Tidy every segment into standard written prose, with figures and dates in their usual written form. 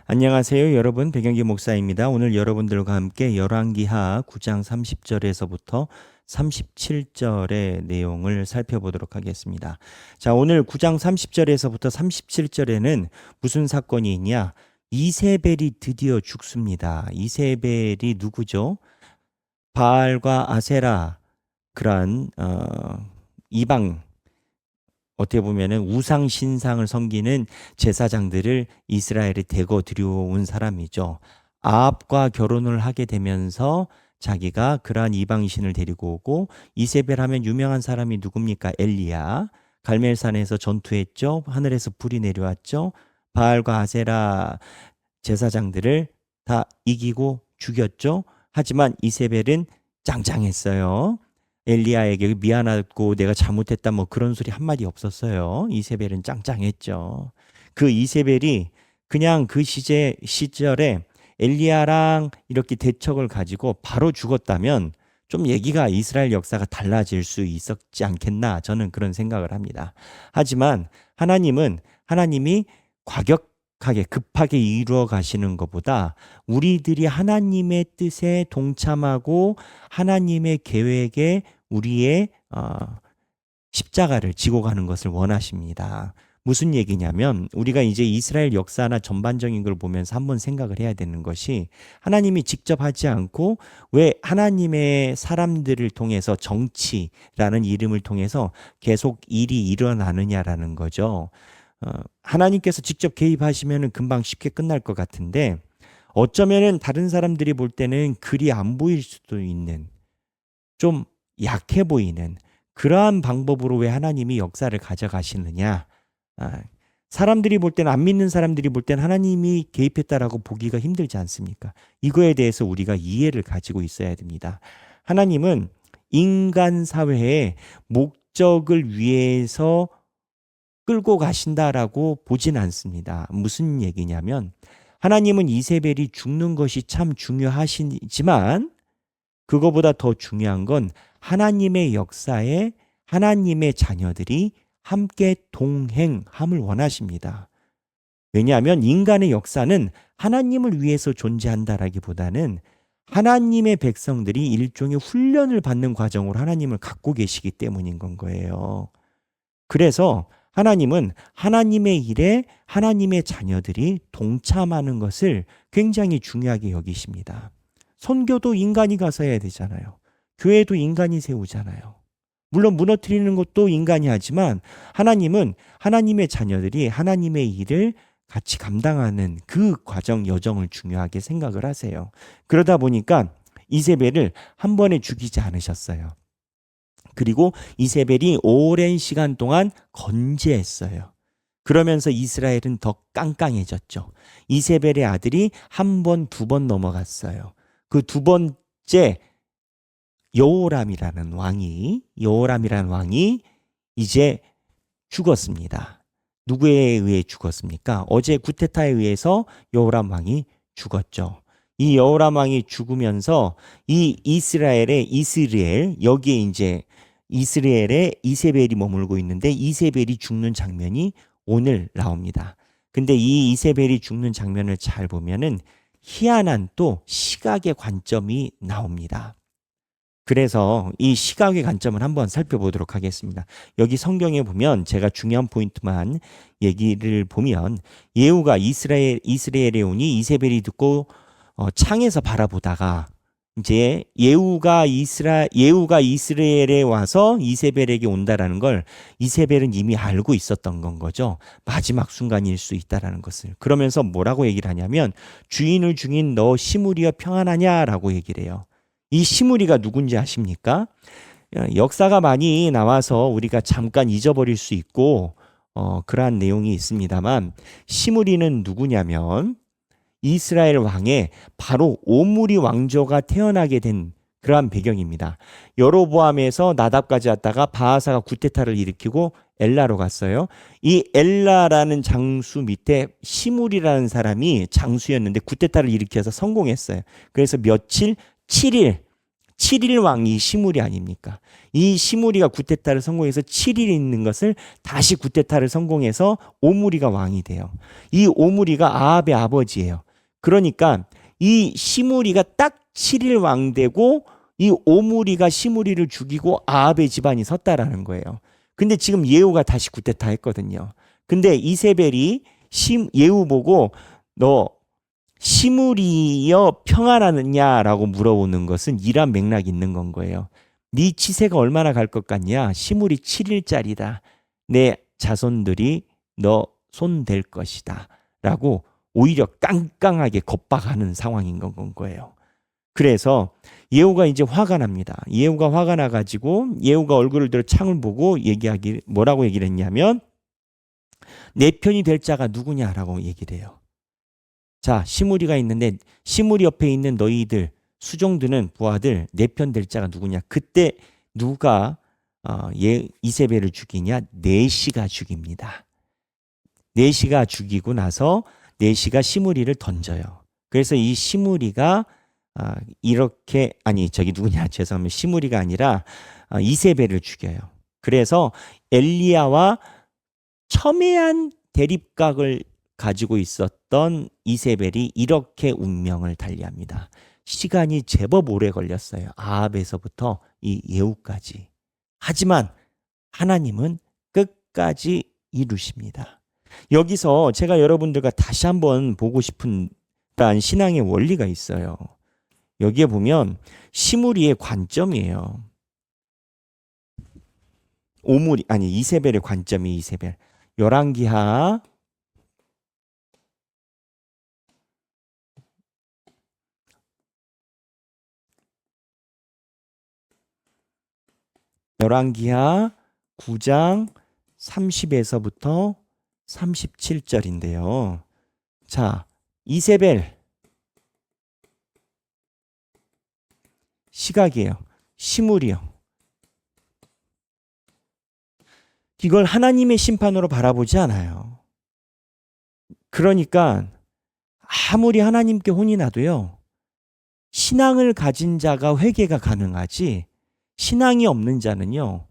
안녕하세요, 여러분. 백영기 목사입니다. 오늘 여러분들과 함께 열왕기하 9장 30절에서부터 37절의 내용을 살펴보도록 하겠습니다. 자, 오늘 9장 30절에서부터 37절에는 무슨 사건이 있냐? 이세벨이 드디어 죽습니다. 이세벨이 누구죠? 바알과 아세라, 그런 이방, 어떻게 보면은 우상 신상을 섬기는 제사장들을 이스라엘에 대거 들여온 사람이죠. 아합과 결혼을 하게 되면서 자기가 그러한 이방 신을 데리고 오고, 이세벨 하면 유명한 사람이 누굽니까? 엘리야. 갈멜산에서 전투했죠. 하늘에서 불이 내려왔죠. 바알과 아세라 제사장들을 다 이기고 죽였죠. 하지만 이세벨은 짱짱했어요. 엘리야에게 미안하고 내가 잘못했다 뭐 그런 소리 한마디 없었어요. 이세벨은 짱짱했죠. 그 이세벨이 그냥 그 시절에 엘리야랑 이렇게 대척을 가지고 바로 죽었다면 좀 얘기가 이스라엘 역사가 달라질 수 있었지 않겠나, 저는 그런 생각을 합니다. 하지만 하나님이 과격하게 급하게 이루어 가시는 것보다 우리들이 하나님의 뜻에 동참하고 하나님의 계획에 우리의 십자가를 지고 가는 것을 원하십니다. 무슨 얘기냐면, 우리가 이제 이스라엘 역사나 전반적인 걸 보면서 한번 생각을 해야 되는 것이, 하나님이 직접 하지 않고 왜 하나님의 사람들을 통해서, 정치라는 이름을 통해서 계속 일이 일어나느냐라는 거죠. 하나님께서 직접 개입하시면 금방 쉽게 끝날 것 같은데, 어쩌면은 다른 사람들이 볼 때는 그리 안 보일 수도 있는, 좀 약해 보이는 그러한 방법으로 왜 하나님이 역사를 가져가시느냐. 사람들이 볼 때는, 안 믿는 사람들이 볼 때는 하나님이 개입했다라고 보기가 힘들지 않습니까? 이거에 대해서 우리가 이해를 가지고 있어야 됩니다. 하나님은 인간 사회의 목적을 위해서 끌고 가신다라고 보진 않습니다. 무슨 얘기냐면, 하나님은 이세벨이 죽는 것이 참 중요하시지만 그거보다 더 중요한 건 하나님의 역사에 하나님의 자녀들이 함께 동행함을 원하십니다. 왜냐하면 인간의 역사는 하나님을 위해서 존재한다라기보다는 하나님의 백성들이 일종의 훈련을 받는 과정으로 하나님을 갖고 계시기 때문인 건 거예요. 그래서 하나님은 하나님의 일에 하나님의 자녀들이 동참하는 것을 굉장히 중요하게 여기십니다. 선교도 인간이 가서 해야 되잖아요. 교회도 인간이 세우잖아요. 물론 무너뜨리는 것도 인간이 하지만 하나님은 하나님의 자녀들이 하나님의 일을 같이 감당하는 그 과정, 여정을 중요하게 생각을 하세요. 그러다 보니까 이세벨을 한 번에 죽이지 않으셨어요. 그리고 이세벨이 오랜 시간 동안 건재했어요. 그러면서 이스라엘은 더 깡깡해졌죠. 이세벨의 아들이 한 번, 두 번 넘어갔어요. 그 두 번째 여호람이라는 왕이 이제 죽었습니다. 누구에 의해 죽었습니까? 어제 구테타에 의해서 여호람 왕이 죽었죠. 이 여호람 왕이 죽으면서 이 이스라엘, 여기에 이제 이스라엘에 이세벨이 머물고 있는데, 이세벨이 죽는 장면이 오늘 나옵니다. 근데 이 이세벨이 죽는 장면을 잘 보면은 희한한 또 시각의 관점이 나옵니다. 그래서 이 시각의 관점을 한번 살펴보도록 하겠습니다. 여기 성경에 보면 제가 중요한 포인트만 얘기를 보면, 예후가 이스라엘에 오니 이세벨이 듣고 창에서 바라보다가, 이제 예후가 이스라엘에 와서 이세벨에게 온다라는 걸 이세벨은 이미 알고 있었던 건 거죠. 마지막 순간일 수 있다라는 것을. 그러면서 뭐라고 얘기를 하냐면, 주인을 죽인 너 시므리여 평안하냐라고 얘기를 해요. 이 시므리가 누군지 아십니까? 역사가 많이 나와서 우리가 잠깐 잊어버릴 수 있고 그러한 내용이 있습니다만, 시므리는 누구냐면 이스라엘 왕의 바로 오므리 왕조가 태어나게 된 그러한 배경입니다. 여로보암에서 나답까지 왔다가 바하사가 구테타를 일으키고 엘라로 갔어요. 이 엘라라는 장수 밑에 시므리라는 사람이 장수였는데 구테타를 일으켜서 성공했어요. 그래서 7일 7일 왕이 시므리 아닙니까? 이 시므리가 구테타를 성공해서 7일 있는 것을 다시 구테타를 성공해서 오므리가 왕이 돼요. 이 오므리가 아합의 아버지예요. 그러니까 이 시므리가 딱 7일 왕 되고 이 오므리가 시므리를 죽이고 아합의 집안이 섰다라는 거예요. 근데 지금 예후가 다시 구테타 했거든요. 근데 이세벨이 예후 보고 너 시므리여 평안하느냐라고 물어보는 것은 이란 맥락이 있는 건 거예요. 네 치세가 얼마나 갈 것 같냐? 시므리 7일짜리다. 내 자손들이 너 손 댈 것이다. 라고 오히려 깡깡하게 겁박하는 상황인 건 거예요. 그래서 예후가 이제 화가 납니다. 예후가 화가 나가지고 예후가 얼굴을 들어 창을 보고 뭐라고 얘기를 했냐면 내 편이 될 자가 누구냐라고 얘기를 해요. 자, 시므리가 있는데 시므리 옆에 있는 너희들 수종드는 부하들 내 편 될 자가 누구냐? 그때 누가 이세벨을 죽이냐? 네시가 죽입니다. 네시가 죽이고 나서 네시가 시므리를 던져요. 그래서 이 시므리가 누구냐? 죄송합니다. 시므리가 아니라 이세벨을 죽여요. 그래서 엘리야와 첨예한 대립각을 가지고 있었던 이세벨이 이렇게 운명을 달리합니다. 시간이 제법 오래 걸렸어요. 아합에서부터 이 예후까지. 하지만 하나님은 끝까지 이루십니다. 여기서 제가 여러분들과 다시 한번 보고 싶은 신앙의 원리가 있어요. 여기에 보면 시므리의 관점이에요. 이세벨의 관점이 이세벨. 열왕기하 9장 30에서부터 37절인데요. 자, 이세벨 시각이에요. 시므리요. 이걸 하나님의 심판으로 바라보지 않아요. 그러니까 아무리 하나님께 혼이 나도요. 신앙을 가진 자가 회개가 가능하지 신앙이 없는 자는요.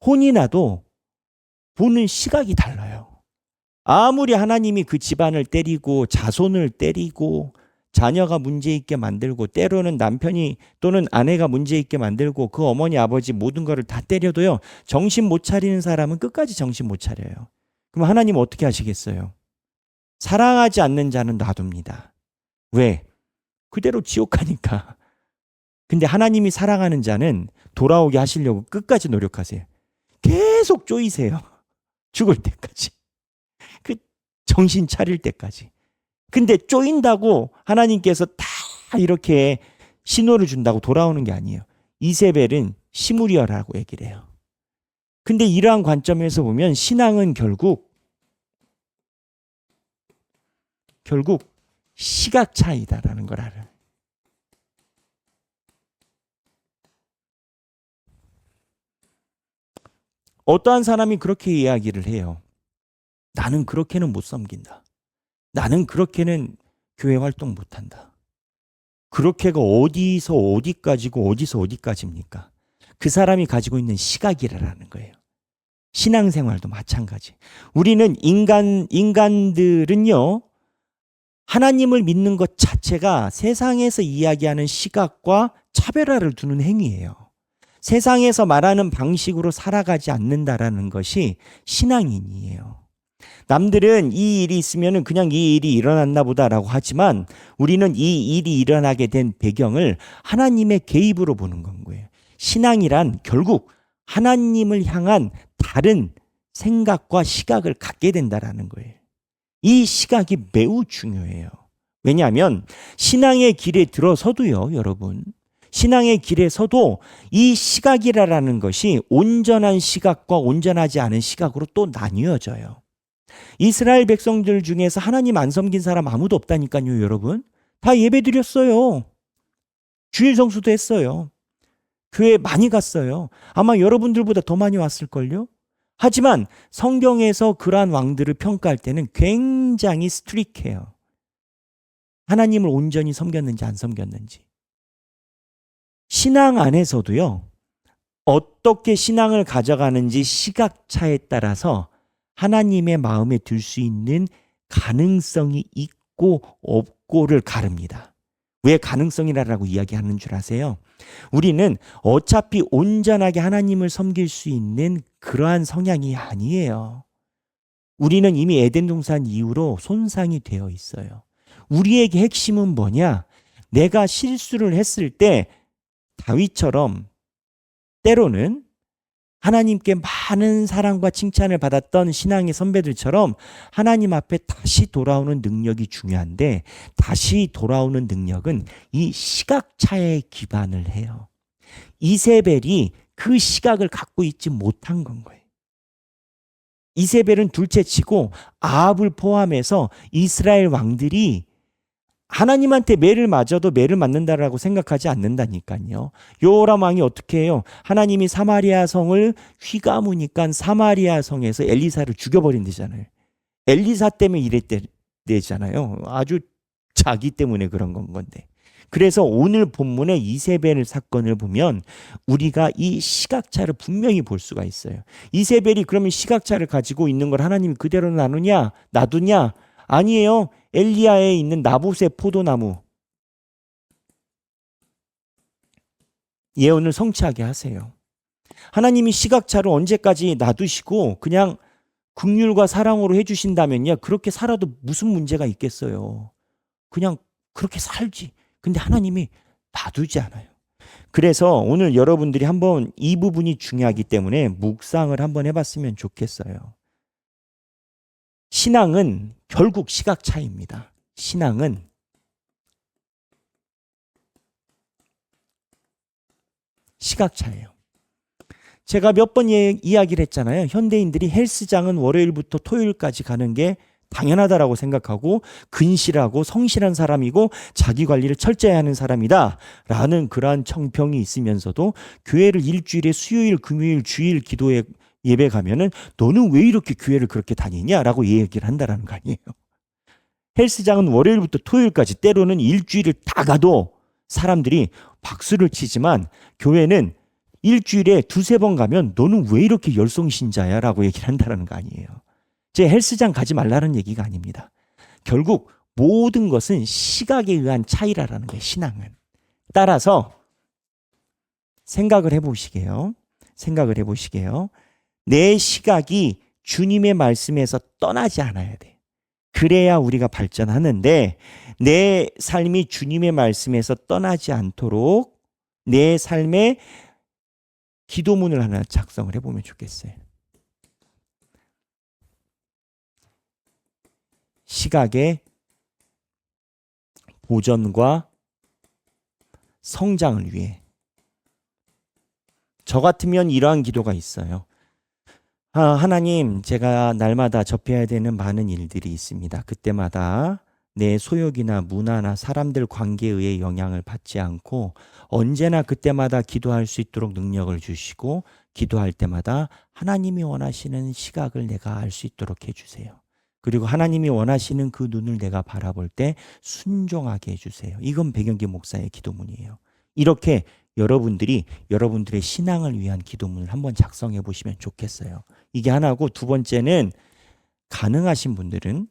혼이 나도 보는 시각이 달라요. 아무리 하나님이 그 집안을 때리고 자손을 때리고 자녀가 문제 있게 만들고 때로는 남편이 또는 아내가 문제 있게 만들고 그 어머니 아버지 모든 거를 다 때려도요. 정신 못 차리는 사람은 끝까지 정신 못 차려요. 그럼 하나님 어떻게 하시겠어요? 사랑하지 않는 자는 놔둡니다. 왜? 그대로 지옥 가니까. 근데 하나님이 사랑하는 자는 돌아오게 하시려고 끝까지 노력하세요. 계속 쪼이세요. 죽을 때까지. 그 정신 차릴 때까지. 근데 쪼인다고 하나님께서 다 이렇게 신호를 준다고 돌아오는 게 아니에요. 이세벨은 시므리어라고 얘기를 해요. 근데 이러한 관점에서 보면 신앙은 결국 시각 차이다라는 걸 알아요. 어떠한 사람이 그렇게 이야기를 해요. 나는 그렇게는 못 섬긴다. 나는 그렇게는 교회 활동 못한다. 그렇게가 어디서 어디까지고 어디서 어디까지입니까? 그 사람이 가지고 있는 시각이라는 거예요. 신앙생활도 마찬가지. 우리는 인간들은요. 하나님을 믿는 것 자체가 세상에서 이야기하는 시각과 차별화를 두는 행위예요. 세상에서 말하는 방식으로 살아가지 않는다라는 것이 신앙인이에요. 남들은 이 일이 있으면 그냥 이 일이 일어났나 보다라고 하지만 우리는 이 일이 일어나게 된 배경을 하나님의 개입으로 보는 건 거예요. 신앙이란 결국 하나님을 향한 다른 생각과 시각을 갖게 된다라는 거예요. 이 시각이 매우 중요해요. 왜냐하면 신앙의 길에 들어서도요, 여러분. 신앙의 길에 서도 이 시각이라는 것이 온전한 시각과 온전하지 않은 시각으로 또 나뉘어져요. 이스라엘 백성들 중에서 하나님 안 섬긴 사람 아무도 없다니까요, 여러분. 다 예배 드렸어요. 주일 성수도 했어요. 교회 많이 갔어요. 아마 여러분들보다 더 많이 왔을걸요. 하지만 성경에서 그러한 왕들을 평가할 때는 굉장히 스트릭해요. 하나님을 온전히 섬겼는지 안 섬겼는지. 신앙 안에서도요, 어떻게 신앙을 가져가는지 시각차에 따라서 하나님의 마음에 들 수 있는 가능성이 있고 없고를 가릅니다. 왜 가능성이라고 이야기하는 줄 아세요? 우리는 어차피 온전하게 하나님을 섬길 수 있는 그러한 성향이 아니에요. 우리는 이미 에덴 동산 이후로 손상이 되어 있어요. 우리에게 핵심은 뭐냐? 내가 실수를 했을 때 다윗처럼 때로는 하나님께 많은 사랑과 칭찬을 받았던 신앙의 선배들처럼 하나님 앞에 다시 돌아오는 능력이 중요한데, 다시 돌아오는 능력은 이 시각차에 기반을 해요. 이세벨이 그 시각을 갖고 있지 못한 건 거예요. 이세벨은 둘째치고 아합을 포함해서 이스라엘 왕들이 하나님한테 매를 맞아도 매를 맞는다라고 생각하지 않는다니까요. 요람 왕이 어떻게 해요? 하나님이 사마리아 성을 휘감으니까 사마리아 성에서 엘리사를 죽여버린대잖아요. 엘리사 때문에 이랬대잖아요. 아주 자기 때문에 그런 건 건데. 그래서 오늘 본문의 이세벨 사건을 보면 우리가 이 시각차를 분명히 볼 수가 있어요. 이세벨이 그러면 시각차를 가지고 있는 걸 하나님이 그대로 놔두냐? 아니에요. 엘리야에 있는 나봇의 포도나무 예언을 성취하게 하세요. 하나님이 시각차를 언제까지 놔두시고 그냥 긍휼과 사랑으로 해주신다면요, 그렇게 살아도 무슨 문제가 있겠어요. 그냥 그렇게 살지. 근데 하나님이 놔두지 않아요. 그래서 오늘 여러분들이 한번 이 부분이 중요하기 때문에 묵상을 한번 해봤으면 좋겠어요. 신앙은 결국 시각차입니다. 신앙은 시각차예요. 제가 몇 번 이야기를 했잖아요. 현대인들이 헬스장은 월요일부터 토요일까지 가는 게 당연하다라고 생각하고 근실하고 성실한 사람이고 자기 관리를 철저히 하는 사람이다 라는 그러한 청평이 있으면서도 교회를 일주일에 수요일, 금요일, 주일 기도에 예배 가면은 너는 왜 이렇게 교회를 그렇게 다니냐라고 얘기를 한다라는 거 아니에요. 헬스장은 월요일부터 토요일까지 때로는 일주일을 다 가도 사람들이 박수를 치지만 교회는 일주일에 두세 번 가면 너는 왜 이렇게 열성신자야 라고 얘기를 한다는 거 아니에요. 제 헬스장 가지 말라는 얘기가 아닙니다. 결국 모든 것은 시각에 의한 차이라는 거예요. 신앙은. 따라서 생각을 해보시게요. 내 시각이 주님의 말씀에서 떠나지 않아야 돼. 그래야 우리가 발전하는데, 내 삶이 주님의 말씀에서 떠나지 않도록 내 삶에 기도문을 하나 작성을 해보면 좋겠어요. 시각의 보존과 성장을 위해. 저 같으면 이러한 기도가 있어요. 하나님, 제가 날마다 접해야 되는 많은 일들이 있습니다. 그때마다 내 소욕이나 문화나 사람들 관계에 의해 영향을 받지 않고 언제나 그때마다 기도할 수 있도록 능력을 주시고, 기도할 때마다 하나님이 원하시는 시각을 내가 알 수 있도록 해주세요. 그리고 하나님이 원하시는 그 눈을 내가 바라볼 때 순종하게 해주세요. 이건 백영기 목사의 기도문이에요. 이렇게 여러분들이 여러분들의 신앙을 위한 기도문을 한번 작성해 보시면 좋겠어요. 이게 하나고, 두 번째는 가능하신 분들은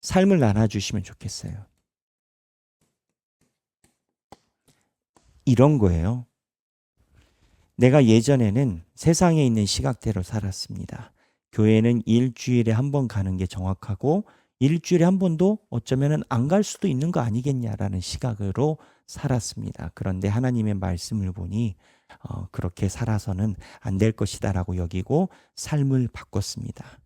삶을 나눠주시면 좋겠어요. 이런 거예요. 내가 예전에는 세상에 있는 시각대로 살았습니다. 교회는 일주일에 한 번 가는 게 정확하고 일주일에 한 번도 어쩌면 안 갈 수도 있는 거 아니겠냐라는 시각으로 살았습니다. 그런데 하나님의 말씀을 보니 그렇게 살아서는 안 될 것이다라고 여기고 삶을 바꿨습니다.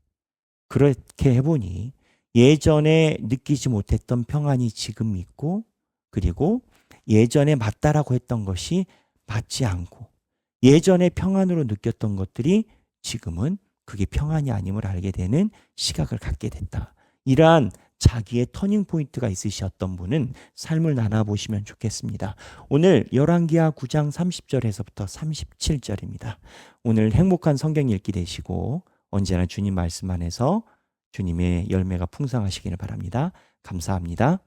그렇게 해보니 예전에 느끼지 못했던 평안이 지금 있고, 그리고 예전에 맞다라고 했던 것이 맞지 않고, 예전에 평안으로 느꼈던 것들이 지금은 그게 평안이 아님을 알게 되는 시각을 갖게 됐다. 이러한 자기의 터닝 포인트가 있으셨던 분은 삶을 나눠보시면 좋겠습니다. 오늘 열왕기하 9장 30절에서부터 37절입니다. 오늘 행복한 성경 읽기 되시고 언제나 주님 말씀 안에서 주님의 열매가 풍성하시기를 바랍니다. 감사합니다.